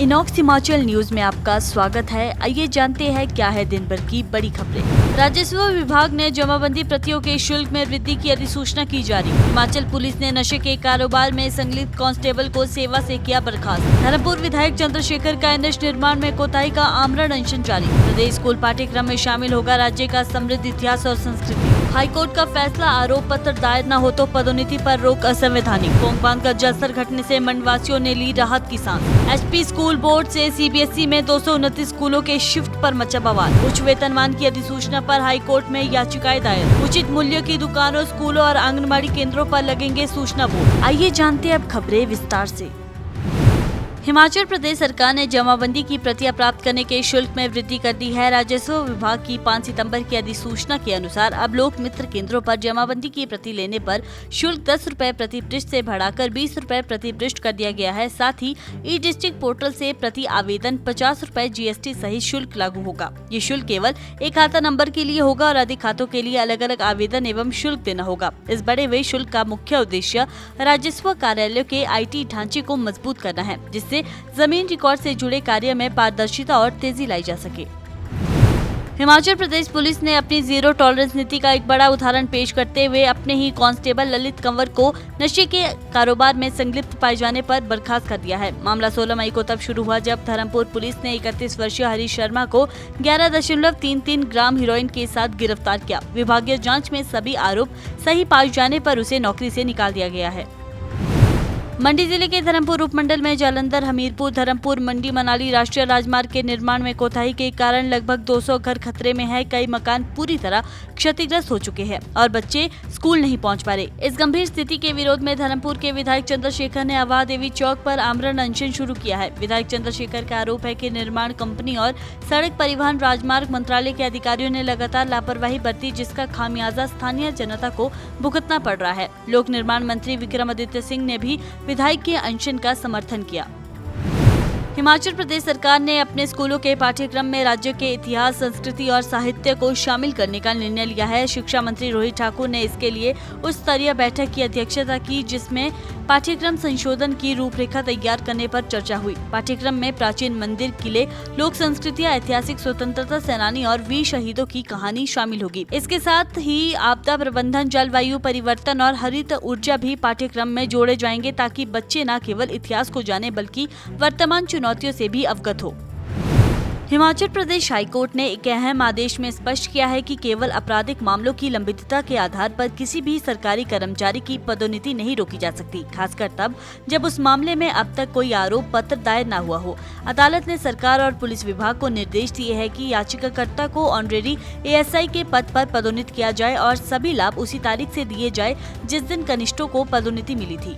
Inox Himachal news में आपका स्वागत है। आइए जानते हैं क्या है दिन भर की बड़ी खबरें। राजस्व विभाग ने जमाबंदी प्रतियों के शुल्क में वृद्धि की अधिसूचना की जारी। हिमाचल पुलिस ने नशे के कारोबार में संलिप्त कांस्टेबल को सेवा से किया बर्खास्त। धर्मपुर विधायक चंद्रशेखर का एनएच निर्माण में कोताही का आमरण अनशन जारी। प्रदेश स्कूल पाठ्यक्रम में शामिल होगा राज्य का समृद्ध इतिहास और संस्कृति। हाईकोर्ट का फैसला, आरोप पत्र दायर न हो तो पदोन्नति पर रोक असंवैधानिक। पोंग बांध का जलस्तर घटने से मंडवासियों ने ली राहत की सांस। एचपी स्कूल बोर्ड से सीबीएसई में 229 स्कूलों के शिफ्ट पर मचा बवाल। उच्च वेतनमान की अधिसूचना पर हाईकोर्ट में याचिकाएं दायर। उचित मूल्य की दुकानों, स्कूलों और आंगनबाड़ी केंद्रों पर लगेंगे सूचना बोर्ड। आइए जानते हैं अब खबरें विस्तार से। हिमाचल प्रदेश सरकार ने जमाबंदी की प्रतियां प्राप्त करने के शुल्क में वृद्धि कर दी है। राजस्व विभाग की 5 सितंबर की अधिसूचना के अनुसार अब लोक मित्र केंद्रों पर जमाबंदी की प्रति लेने पर शुल्क 10 रुपए प्रति पृष्ठ से बढ़ाकर 20 रुपए प्रति पृष्ठ कर दिया गया है। साथ ही ई डिस्ट्रिक्ट पोर्टल से प्रति आवेदन 50 रुपए जीएसटी सहित शुल्क लागू होगा। ये शुल्क केवल एक खाता नंबर के लिए होगा और अधिक खातों के लिए अलग अलग आवेदन एवं शुल्क देना होगा। इस बढ़े हुए शुल्क का मुख्य उद्देश्य राजस्व कार्यालयों के IT ढांचे को मजबूत करना है, जिससे जमीन रिकॉर्ड से जुड़े कार्य में पारदर्शिता और तेजी लाई जा सके। हिमाचल प्रदेश पुलिस ने अपनी जीरो टॉलरेंस नीति का एक बड़ा उदाहरण पेश करते हुए अपने ही कांस्टेबल ललित कंवर को नशे के कारोबार में संलिप्त पाए जाने पर बर्खास्त कर दिया है। मामला 16 मई को तब शुरू हुआ जब धर्मपुर पुलिस ने 31 वर्षीय हरीश शर्मा को 11.33 ग्राम हेरोइन के साथ गिरफ्तार किया। विभागीय जांच में सभी आरोप सही पाए जाने पर उसे नौकरी से निकाल दिया गया है। मंडी जिले के धर्मपुर उपमंडल में जालंधर, हमीरपुर, धर्मपुर, मंडी, मनाली राष्ट्रीय राजमार्ग के निर्माण में कोताही के कारण लगभग 200 घर खतरे में है। कई मकान पूरी तरह क्षतिग्रस्त हो चुके हैं और बच्चे स्कूल नहीं पहुंच पा रहे। इस गंभीर स्थिति के विरोध में धर्मपुर के विधायक चंद्रशेखर ने अवाह देवी चौक पर आमरण अनशन शुरू किया है। विधायक चंद्रशेखर का आरोप है कि निर्माण कंपनी और सड़क परिवहन राजमार्ग मंत्रालय के अधिकारियों ने लगातार लापरवाही बरती, जिसका खामियाजा स्थानीय जनता को भुगतना पड़ रहा है। लोक निर्माण मंत्री विक्रमादित्य सिंह ने भी विधायक के अनशन का समर्थन किया। हिमाचल प्रदेश सरकार ने अपने स्कूलों के पाठ्यक्रम में राज्य के इतिहास, संस्कृति और साहित्य को शामिल करने का निर्णय लिया है। शिक्षा मंत्री रोहित ठाकुर ने इसके लिए उच्च स्तरीय बैठक की अध्यक्षता की, जिसमें पाठ्यक्रम संशोधन की रूपरेखा तैयार करने पर चर्चा हुई। पाठ्यक्रम में प्राचीन मंदिर, किले, लोक संस्कृतियां, ऐतिहासिक स्वतंत्रता सेनानी और वीर शहीदों की कहानी शामिल होगी। इसके साथ ही आपदा प्रबंधन, जलवायु परिवर्तन और हरित ऊर्जा भी पाठ्यक्रम में जोड़े जाएंगे, ताकि बच्चे न केवल इतिहास को जाने बल्कि वर्तमान चुनौतियों से भी अवगत हो। हिमाचल प्रदेश हाईकोर्ट ने एक अहम आदेश में स्पष्ट किया है कि केवल आपराधिक मामलों की लंबितता के आधार पर किसी भी सरकारी कर्मचारी की पदोन्नति नहीं रोकी जा सकती, खासकर तब जब उस मामले में अब तक कोई आरोप पत्र दायर न हुआ हो। अदालत ने सरकार और पुलिस विभाग को निर्देश दिए हैं कि याचिकाकर्ता को ऑनरेरी ASI के पद पर पदोन्नत किया जाए और सभी लाभ उसी तारीख से दिए जाए जिस दिन कनिष्ठों को पदोन्नति मिली थी।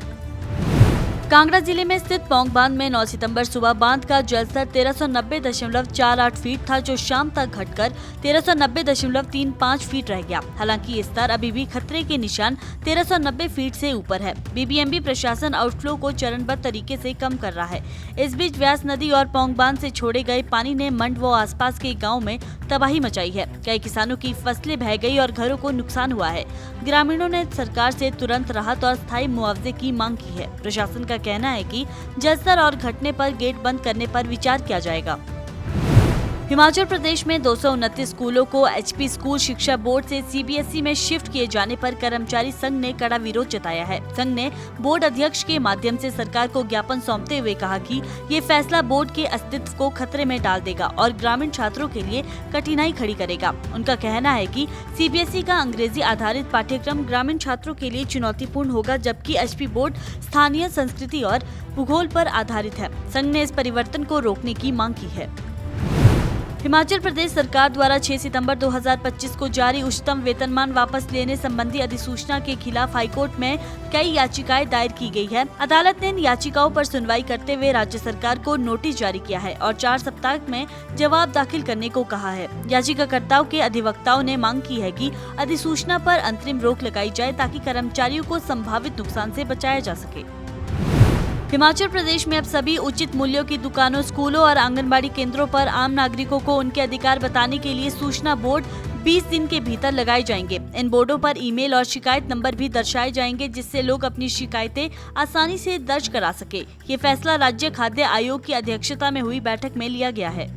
कांगड़ा जिले में स्थित पोंग बांध में 9 सितंबर सुबह बांध का जलस्तर 1390.48 फीट था, जो शाम तक घटकर 1390.35 फीट रह गया। हालांकि ये स्तर अभी भी खतरे के निशान 1390 फीट से ऊपर है। BBMB प्रशासन आउटफ्लो को चरणबद्ध तरीके से कम कर रहा है। इस बीच व्यास नदी और पोंग बांध से छोड़े गए पानी ने मंड व आसपास के गाँव में तबाही मचाई है। कई किसानों की फसलें बह गई और घरों को नुकसान हुआ है। ग्रामीणों ने सरकार से तुरंत राहत और स्थायी मुआवजे की मांग की है। प्रशासन का कहना है कि जलस्तर और घटने पर गेट बंद करने पर विचार किया जाएगा। हिमाचल प्रदेश में 229 स्कूलों को HP स्कूल शिक्षा बोर्ड से CBSE में शिफ्ट किए जाने पर कर्मचारी संघ ने कड़ा विरोध जताया है। संघ ने बोर्ड अध्यक्ष के माध्यम से सरकार को ज्ञापन सौंपते हुए कहा कि ये फैसला बोर्ड के अस्तित्व को खतरे में डाल देगा और ग्रामीण छात्रों के लिए कठिनाई खड़ी करेगा। उनका कहना है कि CBSE का अंग्रेजी आधारित पाठ्यक्रम ग्रामीण छात्रों के लिए चुनौतीपूर्ण होगा, जबकि HP बोर्ड स्थानीय संस्कृति और भूगोल पर आधारित है। संघ ने इस परिवर्तन को रोकने की मांग की है। हिमाचल प्रदेश सरकार द्वारा 6 सितंबर 2025 को जारी उच्चतम वेतनमान वापस लेने संबंधी अधिसूचना के खिलाफ हाईकोर्ट में कई याचिकाएं दायर की गई है। अदालत ने इन याचिकाओं पर सुनवाई करते हुए राज्य सरकार को नोटिस जारी किया है और 4 सप्ताह में जवाब दाखिल करने को कहा है। याचिकाकर्ताओं के अधिवक्ताओं ने मांग की है कि अधिसूचना पर अंतरिम रोक लगाई जाए, ताकि कर्मचारियों को संभावित नुकसान से बचाया जा सके। हिमाचल प्रदेश में अब सभी उचित मूल्यों की दुकानों, स्कूलों और आंगनबाड़ी केंद्रों पर आम नागरिकों को उनके अधिकार बताने के लिए सूचना बोर्ड 20 दिन के भीतर लगाए जाएंगे। इन बोर्डों पर ईमेल और शिकायत नंबर भी दर्शाए जाएंगे, जिससे लोग अपनी शिकायतें आसानी से दर्ज करा सके। ये फैसला राज्य खाद्य आयोग की अध्यक्षता में हुई बैठक में लिया गया है।